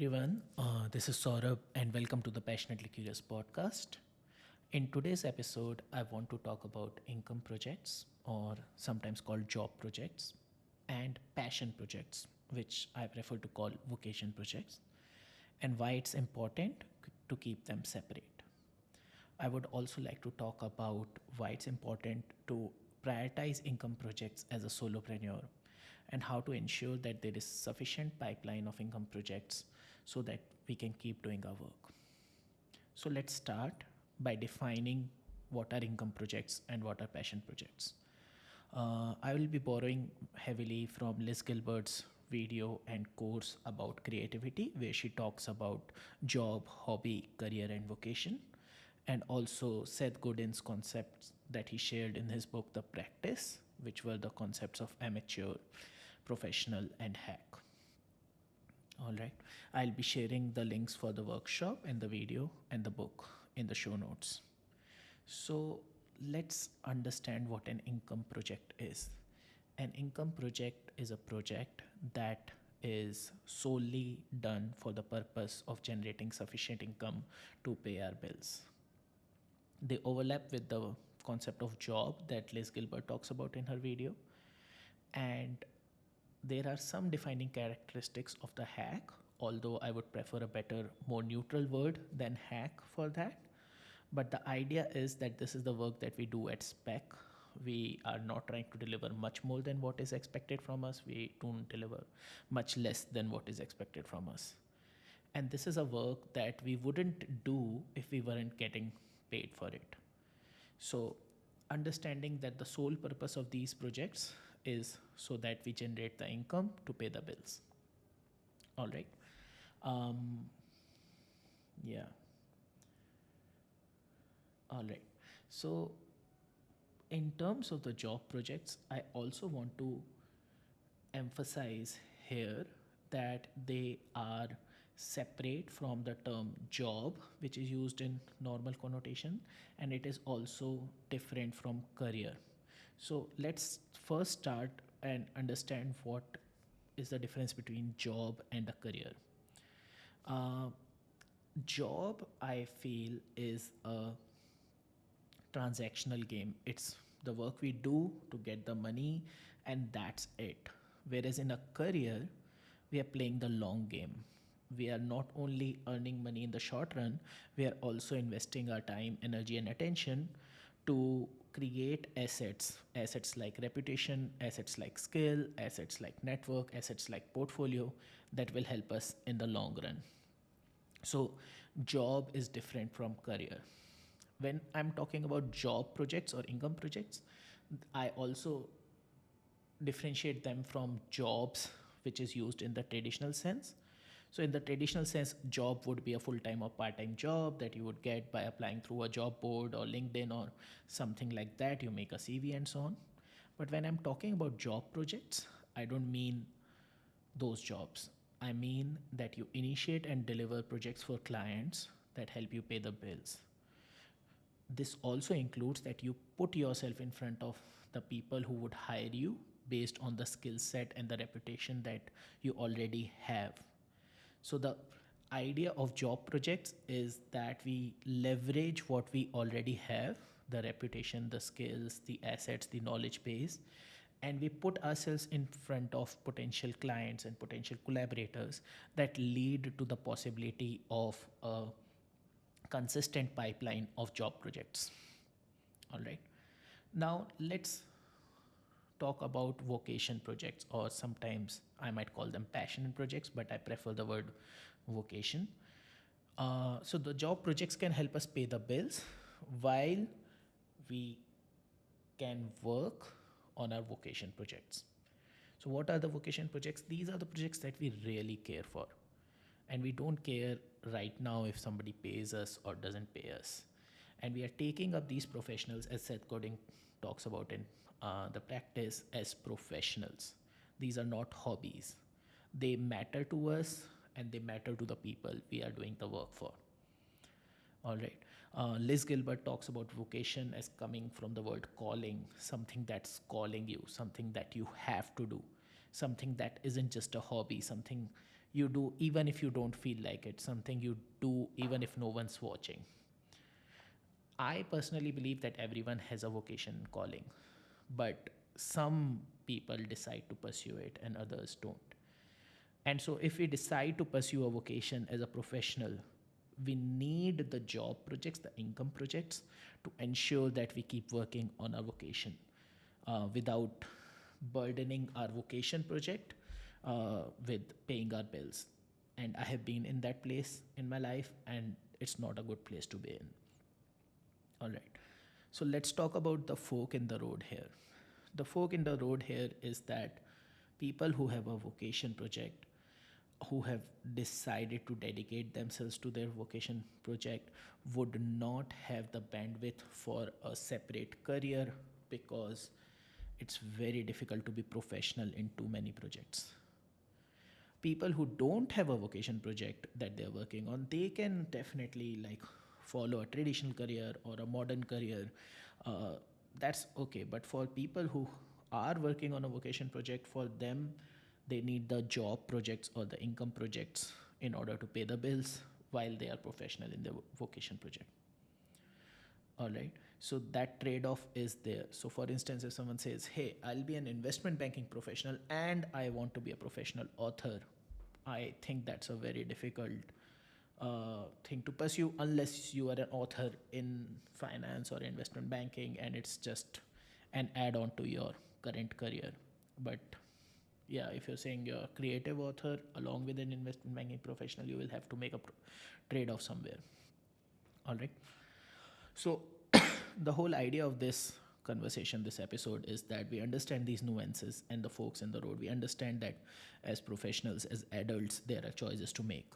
everyone. This is Saurabh, and welcome to the Passionately Curious podcast. In today's episode, I want to talk about income projects, or sometimes called job projects, and passion projects, which I prefer to call vocation projects, and why it's important to keep them separate. I would also like to talk about why it's important to prioritize income projects as a solopreneur and how to ensure that there is sufficient pipeline of income projects so that we can keep doing our work. So let's start by defining what are income projects and what are passion projects. I will be borrowing heavily from Liz Gilbert's video and course about creativity, where she talks about job, hobby, career, and vocation, and also Seth Godin's concepts that he shared in his book, The Practice, which were the concepts of amateur, professional, and hack. All right. I'll be sharing the links for the workshop and the video and the book in the show notes. So let's understand what an income project is. An income project is a project that is solely done for the purpose of generating sufficient income to pay our bills. They overlap with the concept of job that Liz Gilbert talks about in her video. And there are some defining characteristics of the hack, although I would prefer a better, more neutral word than hack for that. But the idea is that this is the work that we do at spec. We are not trying to deliver much more than what is expected from us. We don't deliver much less than what is expected from us. And this is a work that we wouldn't do if we weren't getting paid for it. So, understanding that the sole purpose of these projects is so that we generate the income to pay the bills. All right. Um, yeah. All right. So, in terms of the job projects, I also want to emphasize here that they are separate from the term job, which is used in normal connotation, and it is also different from career. So let's first start and understand what is the difference between job and a career. Uh, Job, I feel, is a transactional game. It's the work we do to get the money, and that's it. Whereas in a career, we are playing the long game. We are not only earning money in the short run, we are also investing our time, energy, and attention to create assets like reputation, assets like skill, assets like network, assets like portfolio that will help us in the long run. So, job is different from career. When I'm talking about job projects or income projects, I also differentiate them from jobs, which is used in the traditional sense. So, in the traditional sense, job would be a full time or part time job that you would get by applying through a job board or LinkedIn or something like that. You make a CV and so on. But when I'm talking about job projects, I don't mean those jobs. I mean that you initiate and deliver projects for clients that help you pay the bills. This also includes that you put yourself in front of the people who would hire you based on the skill set and the reputation that you already have. So, the idea of job projects is that we leverage what we already have, the reputation, the skills, the assets, the knowledge base, and we put ourselves in front of potential clients and potential collaborators that lead to the possibility of a consistent pipeline of job projects. All right. Now, let's talk about vocation projects, or sometimes I might call them passion projects, but I prefer the word vocation. So, the job projects can help us pay the bills while we can work on our vocation projects. So, what are the vocation projects? These are the projects that we really care for. And we don't care right now if somebody pays us or doesn't pay us. And we are taking up these professionals, as Seth Godin talks about in the practice, as professionals. These are not hobbies. They matter to us and they matter to the people we are doing the work for. All right. Liz Gilbert talks about vocation as coming from the word calling, something that's calling you, something that you have to do, something that isn't just a hobby, something You do even if you don't feel like it, something you do even if no one's watching. I personally believe that everyone has a vocation calling, but some people decide to pursue it and others don't. And so, if we decide to pursue a vocation as a professional, we need the job projects, the income projects, to ensure that we keep working on our vocation without burdening our vocation project with paying our bills. And I have been in that place in my life, and it's not a good place to be in. All right. So let's talk about the fork in the road here. The fork in the road here is that people who have a vocation project, who have decided to dedicate themselves to their vocation project, would not have the bandwidth for a separate career, because it's very difficult to be professional in too many projects. People who don't have a vocation project that they're working on, they can definitely like follow a traditional career or a modern career. uh, that's okay, but for people who are working on a vocation project, for them, they need the job projects or the income projects in order to pay the bills while they are professional in their vocation project. All right. So that trade off is there. So, for instance, if someone says, hey, I'll be an investment banking professional and I want to be a professional author, I think that's a very difficult thing to pursue unless you are an author in finance or investment banking and it's just an add on to your current career. But yeah, if you're saying you're a creative author along with an investment banking professional, you will have to make a trade off somewhere. All right. So, the whole idea of this conversation, this episode, is that we understand these nuances and the forks in the road. We understand that as professionals, as adults, there are choices to make.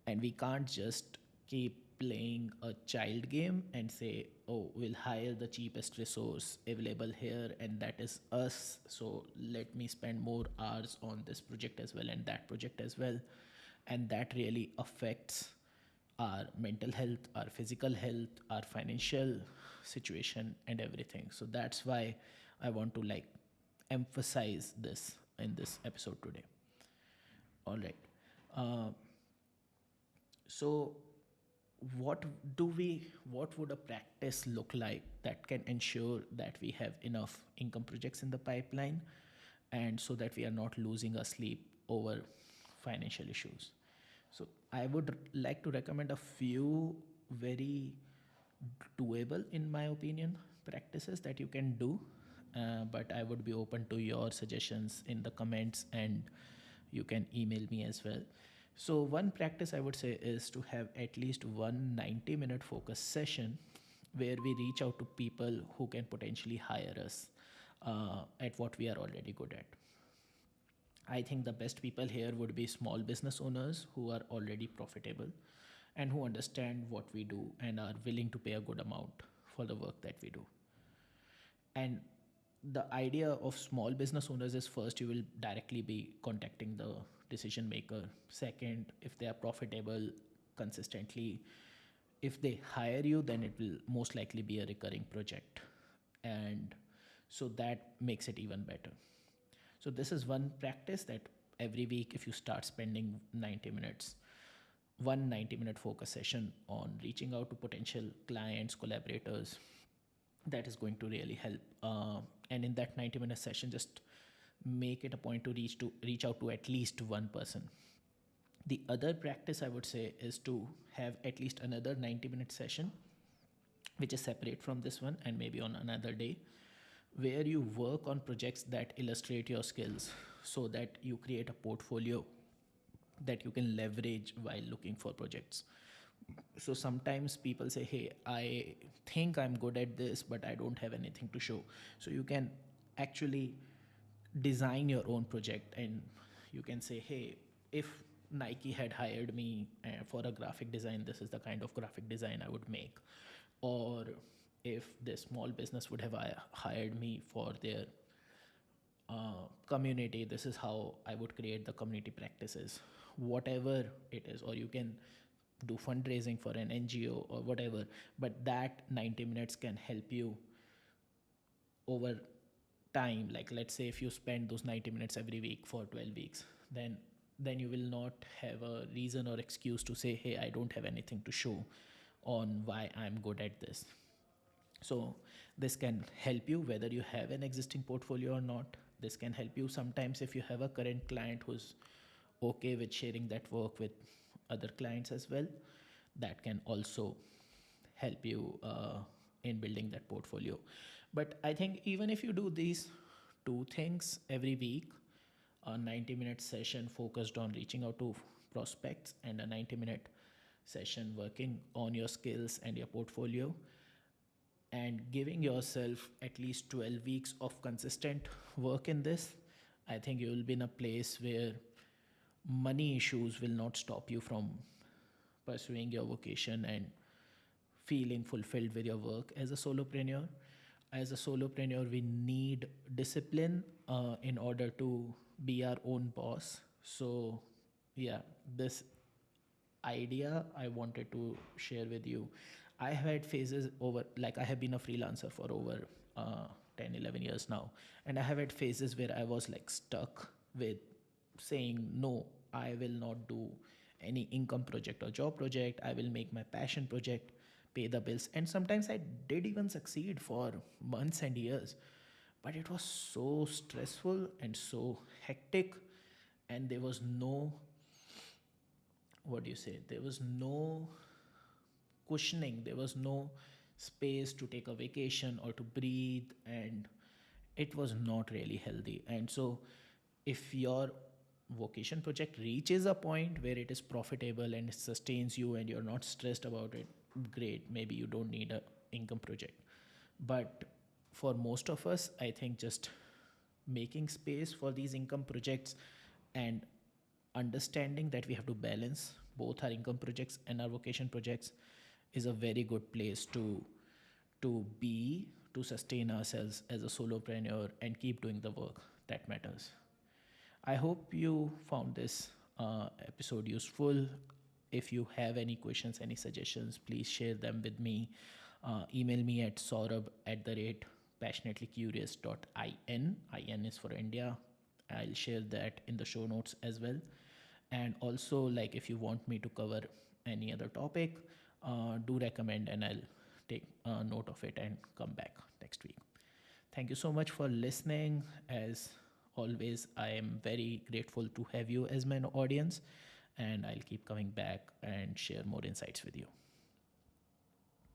And we can't just keep playing a child game and say, oh, we'll hire the cheapest resource available here, and that is us. So, let me spend more hours on this project as well and that project as well. And that really affects our mental health, our physical health, our financial situation, and everything. So that's why I want to like emphasize this in this episode today. All right. Uh, so what what would a practice look like that can ensure that we have enough income projects in the pipeline, and so that we are not losing our sleep over financial issues? So I would like to recommend a few very doable, in my opinion, practices that you can do. But I would be open to your suggestions in the comments, and you can email me as well. So, one practice I would say is to have at least one 90-minute focus session where we reach out to people who can potentially hire us at what we are already good at. I think the best people here would be small business owners who are already profitable and who understand what we do and are willing to pay a good amount for the work that we do. And the idea of small business owners is, first, you will directly be contacting the decision maker. Second, if they are profitable consistently, if they hire you, then it will most likely be a recurring project. And so that makes it even better. So this is one practice that every week, if you start spending 90 minutes, one 90-minute focus session on reaching out to potential clients, collaborators, that is going to really help. And in that 90-minute session, just make it a point to reach out to at least one person. The other practice I would say is to have at least another 90-minute session, which is separate from this one and maybe on another day, where you work on projects that illustrate your skills so that you create a portfolio that you can leverage while looking for projects. So sometimes people say, hey, I think I'm good at this, but I don't have anything to show. So you can actually design your own project, and you can say, hey, if Nike had hired me for a graphic design, this is the kind of graphic design I would make. Or if this small business would have hired me for their community, this is how I would create the community practices, whatever it is. Or you can do fundraising for an NGO or whatever, but that 90 minutes can help you over time. Like, let's say if you spend those 90 minutes every week for 12 weeks, then then you will not have a reason or excuse to say, hey, I don't have anything to show on why I'm good at this. So this can help you whether you have an existing portfolio or not. This can help you sometimes if you have a current client who's okay with sharing that work with other clients as well. That can also help you in building that portfolio. But I think even if you do these two things every week, a 90-minute session focused on reaching out to prospects and a 90-minute session working on your skills and your portfolio, and giving yourself at least 12 weeks of consistent work in this, I think you will be in a place where money issues will not stop you from pursuing your vocation and feeling fulfilled with your work as a solopreneur. As a solopreneur, we need discipline in order to be our own boss. So, yeah, this idea I wanted to share with you. I have had phases over, like, I have been a freelancer for over 10, 11 years now. And I have had phases where I was like stuck with saying, no, I will not do any income project or job project. I will make my passion project pay the bills. And sometimes I did even succeed for months and years. But it was so stressful and so hectic. And there was no, what do you say, there was no cushioning, there was no space to take a vacation or to breathe, and it was not really healthy. And so if your vocation project reaches a point where it is profitable and it sustains you and you're not stressed about it, great, maybe you don't need a income project. But for most of us, I think just making space for these income projects and understanding that we have to balance both our income projects and our vocation projects is a very good place to sustain ourselves as a solopreneur and keep doing the work that matters. I hope you found this episode useful. If you have any questions, any suggestions, please share them with me. Email me at saurabh at the rate passionatelycurious.in. IN is for India. I'll share that in the show notes as well. And also, like, if you want me to cover any other topic, do recommend and I'll take note of it and come back next week. Thank you so much for listening. As always, I am very grateful to have you as my audience, and I'll keep coming back and share more insights with you.